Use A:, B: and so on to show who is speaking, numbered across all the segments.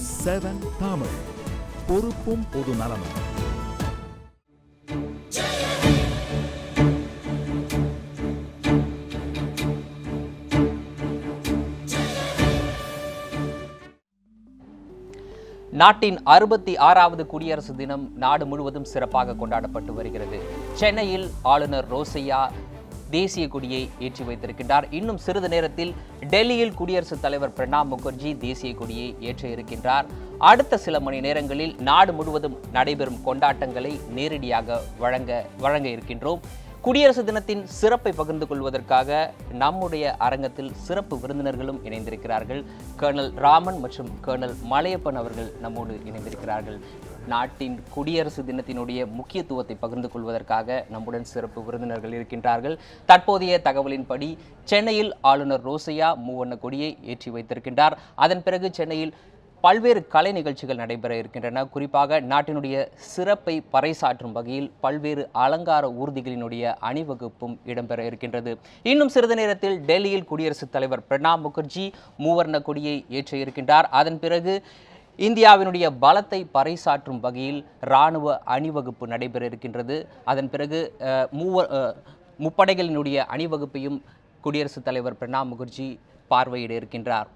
A: 7 தமிழ், பொறுப்பும் பொது நலமும்.
B: நாட்டின் 66வது குடியரசு தினம் நாடு முழுவதும் சிறப்பாக கொண்டாடப்பட்டு வருகிறது. சென்னையில் ஆளுநர் ரோசையா தேசிய கொடியை ஏற்றி வைத்திருக்கின்றார். இன்னும் சிறிது நேரத்தில் டெல்லியில் குடியரசுத் தலைவர் பிரணாப் முகர்ஜி தேசிய கொடியை ஏற்ற இருக்கின்றார். அடுத்த சில மணி நேரங்களில் நாடு முழுவதும் நடைபெறும் கொண்டாட்டங்களை நேரடியாக வழங்க இருக்கின்றோம். குடியரசு தினத்தின் சிறப்பை பகிர்ந்து கொள்வதற்காக நம்முடைய அரங்கத்தில் சிறப்பு விருந்தினர்களும் இணைந்திருக்கிறார்கள். கர்னல் ராமன் மற்றும் கர்னல் மலையப்பன் அவர்கள் நம்மோடு இணைந்திருக்கிறார்கள். நாட்டின் குடியரசு தினத்தினுடைய முக்கியத்துவத்தை பகிர்ந்து கொள்வதற்காக நம்முடன் சிறப்பு விருந்தினர்கள் இருக்கின்றார்கள். தற்போதைய தகவலின்படி சென்னையில் ஆளுநர் ரோசையா மூவண்ண கொடியை ஏற்றி வைத்திருக்கின்றார். அதன் பிறகு சென்னையில் பல்வேறு கலை நிகழ்ச்சிகள் நடைபெற இருக்கின்றன. குறிப்பாக நாட்டினுடைய சிறப்பை பறைசாற்றும் வகையில் பல்வேறு அலங்கார ஊர்திகளினுடைய அணிவகுப்பும் இடம்பெற இருக்கின்றது. இன்னும் சிறிது நேரத்தில் டெல்லியில் குடியரசுத் தலைவர் பிரணாப் முகர்ஜி மூவர்ண கொடியை ஏற்ற இருக்கின்றார். அதன் பிறகு இந்தியாவினுடைய பலத்தை பறைசாற்றும் வகையில் இராணுவ அணிவகுப்பு நடைபெற இருக்கின்றது. அதன் பிறகு முப்படைகளினுடைய அணிவகுப்பையும் குடியரசுத் தலைவர் பிரணாப் முகர்ஜி பார்வையிட இருக்கின்றார்.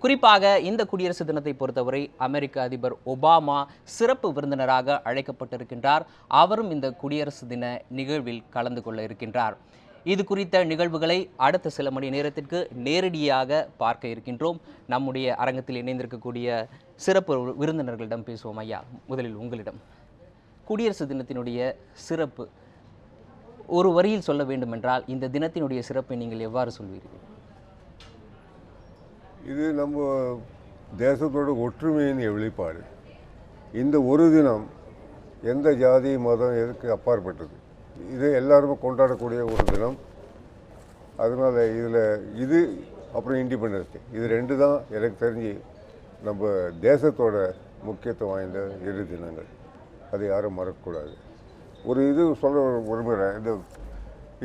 B: குறிப்பாக இந்த குடியரசு தினத்தை பொறுத்தவரை அமெரிக்க அதிபர் ஒபாமா சிறப்பு விருந்தினராக அழைக்கப்பட்டிருக்கின்றார். அவரும் இந்த குடியரசு தின நிகழ்வில் கலந்து கொள்ள இருக்கின்றார். இது குறித்த நிகழ்வுகளை அடுத்த சில மணி நேரத்திற்கு நேரடியாக பார்க்க இருக்கின்றோம். நம்முடைய அரங்கத்தில் இணைந்திருக்கக்கூடிய சிறப்பு விருந்தினர்களிடம் பேசுவோம். ஐயா, முதலில் உங்களிடம் குடியரசு தினத்தினுடைய சிறப்பு ஒரு வரியில் சொல்ல வேண்டுமென்றால் இந்த தினத்தினுடைய சிறப்பை நீங்கள் எவ்வாறு சொல்வீர்கள்?
C: இது நம்ம தேசத்தோட ஒற்றுமையின் வெளிப்பாடு. இந்த ஒரு தினம் எந்த ஜாதி மதம் எதுக்கு அப்பாற்பட்டது, இது எல்லாருமே கொண்டாடக்கூடிய ஒரு தினம். அதனால் இது அப்புறம் இண்டிபெண்டன்ஸ் டே, இது ரெண்டு தான் எனக்கு தெரிஞ்சு நம்ம தேசத்தோட முக்கியத்துவம் வாய்ந்த இரு தினங்கள். அதை யாரும் மறக்கக்கூடாது. ஒரு இது சொல்ல விரும்புகிறேன்.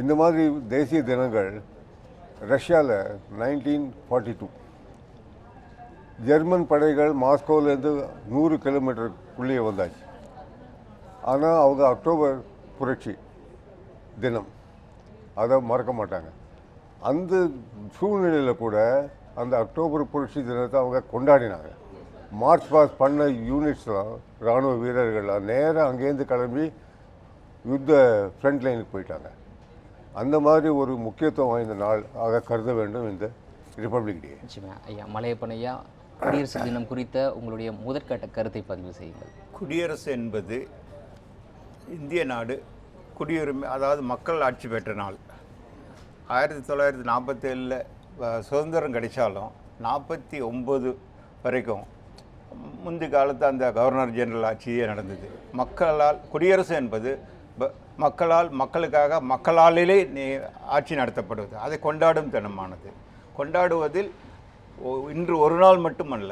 C: இந்த மாதிரி தேசிய தினங்கள் ரஷ்யாவில் 1942 ஜெர்மன் படைகள் மாஸ்கோவிலேருந்து 100 கிலோமீட்டருக்குள்ளேயே வந்தாச்சு. ஆனால் அவங்க அக்டோபர் புரட்சி தினம் அதை மறக்க மாட்டாங்க. அந்த சூழ்நிலையில் கூட அந்த அக்டோபர் புரட்சி தினத்தை அவங்க கொண்டாடினாங்க. மார்ச் பாஸ் பண்ண யூனிட்ஸ்லாம் இராணுவ வீரர்கள்லாம் நேராக அங்கேருந்து கிளம்பி யுத்த ஃப்ரண்ட் லைனுக்கு போயிட்டாங்க. அந்த மாதிரி ஒரு முக்கியத்துவம் வாய்ந்த நாள் ஆக கருத வேண்டும் இந்த ரிப்பப்ளிக் டே.
B: ஐயா மலையப்பன் ஐயா, குடியரசு தினம் குறித்த உங்களுடைய முதற்கட்ட கருத்தை பதிவு செய்யுங்கள்.
D: குடியரசு என்பது இந்திய நாடு குடியுரிமை, அதாவது மக்கள் ஆட்சி பெற்ற நாள். 1947 சுதந்திரம் கிடைச்சாலும் 49 வரைக்கும் முந்தி காலத்து அந்த கவர்னர் ஜெனரல் ஆட்சியே நடந்தது. மக்களால் குடியரசு என்பது மக்களால் மக்களுக்காக மக்களாலே ஆட்சி நடத்தப்படுவது. அதை கொண்டாடும் தினமானது. கொண்டாடுவதில் இன்று ஒரு நாள் மட்டுமல்ல,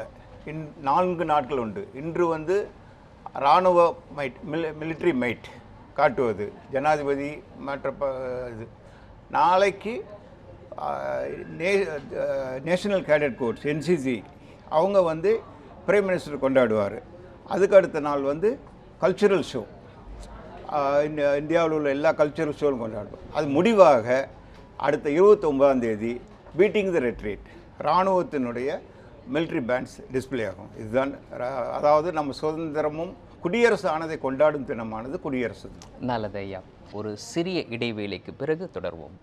D: 4 நாட்கள் உண்டு. இன்று இராணுவ மைட், மிலிட்ரி மைட் காட்டுவது, ஜனாதிபதி மற்ற இது. நாளைக்கு நேஷனல் கேடட் கோர்ஸ் NCC அவங்க பிரைம் மினிஸ்டர் கொண்டாடுவார். அதுக்கு அடுத்த நாள் கல்ச்சுரல் ஷோ, இந்தியாவில் உள்ள எல்லா கல்ச்சுரல் ஷோவும் கொண்டாடுவோம். அது முடிவாக அடுத்த 29ஆம் தேதி பீட்டிங் த ரெட்ரீட், இராணுவத்தினுடைய மிலிட்ரி பேண்ட்ஸ் டிஸ்பிளே ஆகும். இதுதான், அதாவது நம்ம சுதந்திரமும் குடியரசு ஆனதை கொண்டாடும் தினமானது குடியரசு தினம்.
B: நல்லது ஐயா, ஒரு சிறிய இடைவேளைக்கு பிறகு தொடர்வோம்.